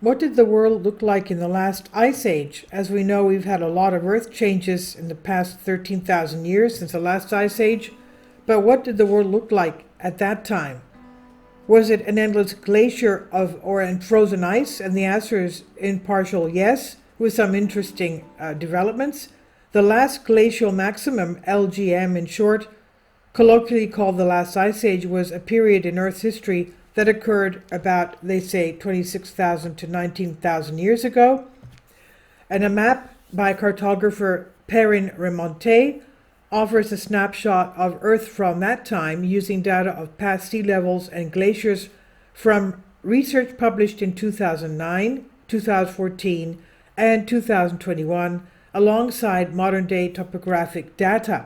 What did the world look like in the last ice age? As we know, we've had a lot of earth changes in the past 13,000 years since the last ice age. But what did the world look like at that time? Was it an endless glacier and frozen ice? And the answer is in partial yes, with some interesting developments. The last glacial maximum, LGM in short, colloquially called the last ice age, was a period in Earth's history that occurred about, they say, 26,000 to 19,000 years ago. And a map by cartographer Perrin Remonte offers a snapshot of Earth from that time using data of past sea levels and glaciers from research published in 2009, 2014, and 2021, alongside modern-day topographic data.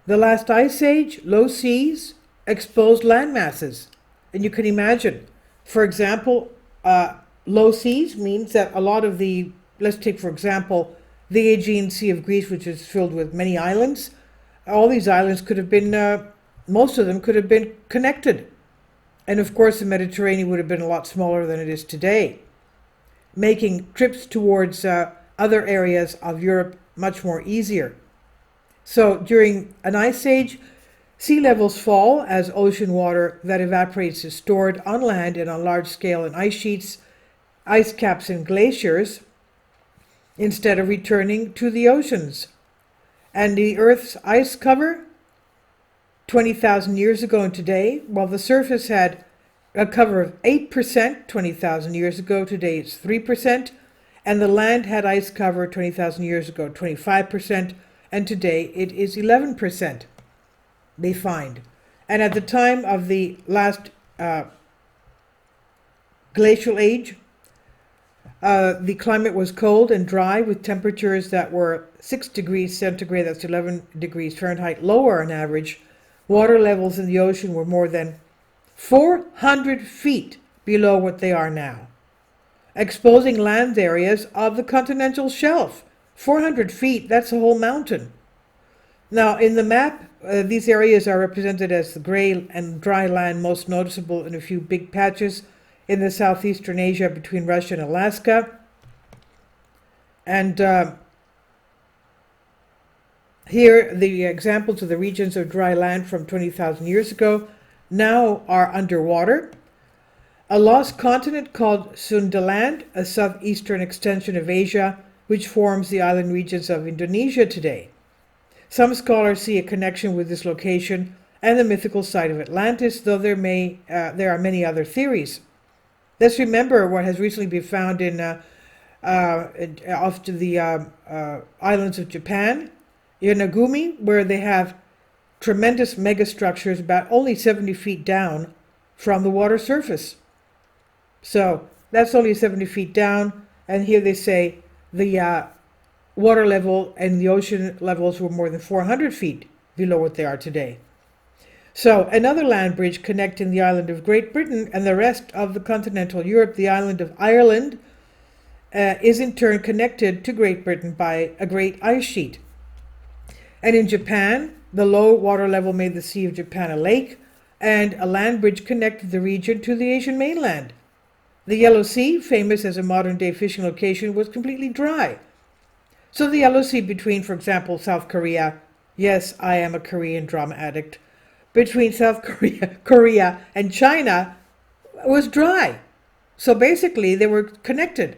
The last ice age, low seas, exposed land masses. And you can imagine, for example, low seas means that a lot of let's take for example, the Aegean Sea of Greece, which is filled with many islands. All these islands could have been, most of them could have been connected. And of course, the Mediterranean would have been a lot smaller than it is today, making trips towards other areas of Europe much more easier. So during an ice age, sea levels fall as ocean water that evaporates is stored on land and on large scale in ice sheets, ice caps, and glaciers, instead of returning to the oceans. And the Earth's ice cover, 20,000 years ago and today, while the surface had a cover of 8% 20,000 years ago, today it's 3%, and the land had ice cover 20,000 years ago, 25%, and today it is 11%, they find. And at the time of the last glacial age, the climate was cold and dry with temperatures that were 6 degrees centigrade, that's 11 degrees Fahrenheit, lower on average. Water levels in the ocean were more than 400 feet below what they are now, exposing land areas of the continental shelf. 400 feet, that's a whole mountain. Now, in the map, these areas are represented as the gray and dry land, most noticeable in a few big patches in the southeastern Asia between Russia and Alaska. And here, the examples of the regions of dry land from 20,000 years ago now are underwater. A lost continent called Sundaland, a southeastern extension of Asia, which forms the island regions of Indonesia today. Some scholars see a connection with this location and the mythical site of Atlantis, though there are many other theories. Let's remember what has recently been found off to the islands of Japan, Yonaguni, where they have tremendous megastructures about only 70 feet down from the water surface. So that's only 70 feet down, and here they say the water level and the ocean levels were more than 400 feet below what they are today. So another land bridge connecting the island of Great Britain and the rest of the continental Europe, the island of Ireland, is in turn connected to Great Britain by a great ice sheet. And in Japan, the low water level made the Sea of Japan a lake, and a land bridge connected the region to the Asian mainland. The Yellow Sea, famous as a modern-day fishing location, was completely dry. So the Yellow Sea between, for example, South Korea, yes, I am a Korean drama addict, between South Korea and China was dry. So basically they were connected.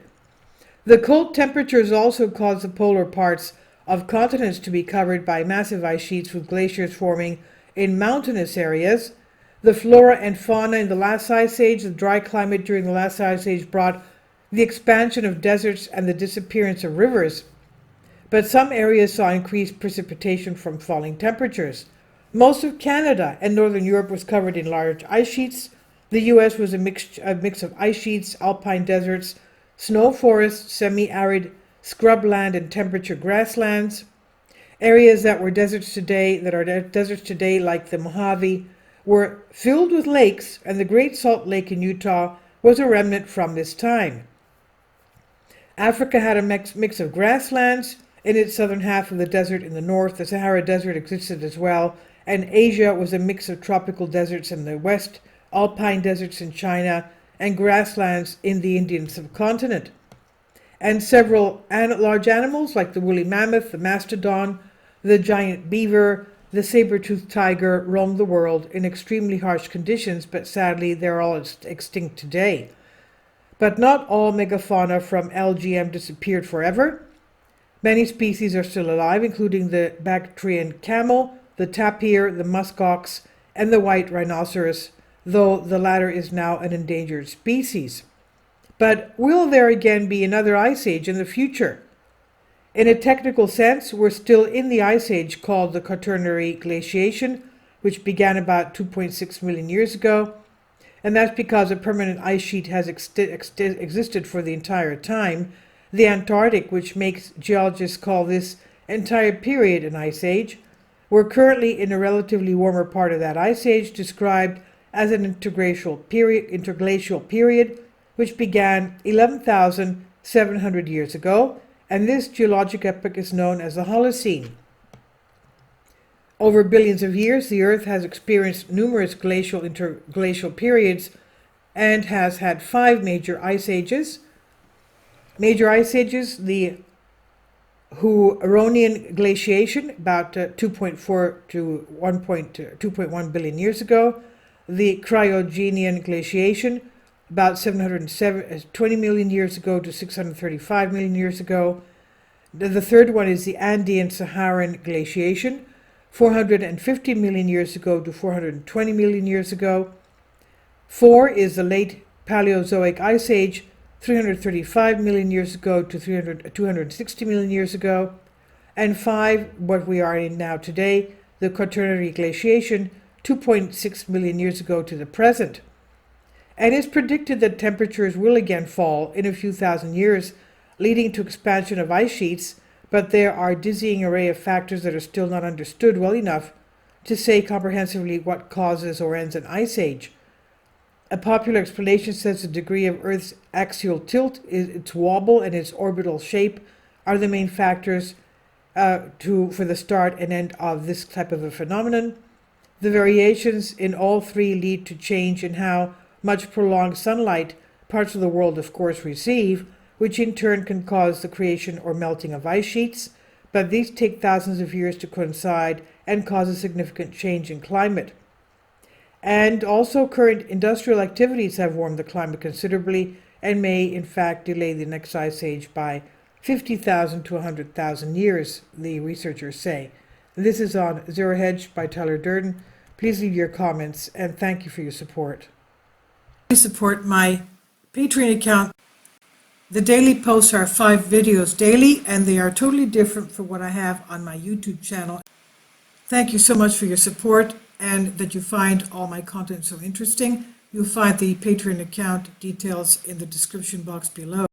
The cold temperatures also caused the polar parts of continents to be covered by massive ice sheets with glaciers forming in mountainous areas. The flora and fauna in the last ice age, the dry climate during the last ice age brought the expansion of deserts and the disappearance of rivers. But some areas saw increased precipitation from falling temperatures. Most of Canada and northern Europe was covered in large ice sheets. The US was a mix of ice sheets, alpine deserts, snow forests, semi-arid scrubland and temperature grasslands. Areas that are deserts today, like the Mojave, were filled with lakes, and the Great Salt Lake in Utah was a remnant from this time. Africa had a mix of grasslands. In its southern half of the desert in the north, the Sahara Desert existed as well, and Asia was a mix of tropical deserts in the west, alpine deserts in China, and grasslands in the Indian subcontinent. And several large animals like the woolly mammoth, the mastodon, the giant beaver, the saber-toothed tiger roam the world in extremely harsh conditions, but sadly they're all extinct today. But not all megafauna from LGM disappeared forever. Many species are still alive, including the Bactrian camel, the tapir, the muskox, and the white rhinoceros, though the latter is now an endangered species. But will there again be another ice age in the future? In a technical sense, we're still in the ice age called the Quaternary glaciation, which began about 2.6 million years ago, and that's because a permanent ice sheet has existed for the entire time. The Antarctic, which makes geologists call this entire period an ice age. We're currently in a relatively warmer part of that ice age, described as an interglacial period, which began 11,700 years ago, and this geologic epoch is known as the Holocene. Over billions of years, the Earth has experienced numerous glacial interglacial periods and has had 5 major ice ages. Major ice ages: the Huronian glaciation, about 2.4 to 2.1 billion years ago; the Cryogenian glaciation, about 720 million years ago to 635 million years ago. The third one is the Andean-Saharan glaciation, 450 million years ago to 420 million years ago. 4 is the late Paleozoic Ice Age, 335 million years ago to 260 million years ago. And 5, what we are in now today, the Quaternary glaciation, 2.6 million years ago to the present. And it's predicted that temperatures will again fall in a few thousand years, leading to expansion of ice sheets, but there are a dizzying array of factors that are still not understood well enough to say comprehensively what causes or ends an ice age. A popular explanation says the degree of Earth's axial tilt, its wobble, and its orbital shape are the main factors for the start and end of this type of a phenomenon. The variations in all 3 lead to change in how much prolonged sunlight parts of the world, of course, receive, which in turn can cause the creation or melting of ice sheets, but these take thousands of years to coincide and cause a significant change in climate. And also, current industrial activities have warmed the climate considerably and may, in fact, delay the next ice age by 50,000 to 100,000 years, the researchers say. This is on Zero Hedge by Tyler Durden. Please leave your comments, and thank you for your support. Please support my Patreon account. The daily posts are 5 videos daily, and they are totally different from what I have on my YouTube channel. Thank you so much for your support and that you find all my content so interesting. You'll find the Patreon account details in the description box below.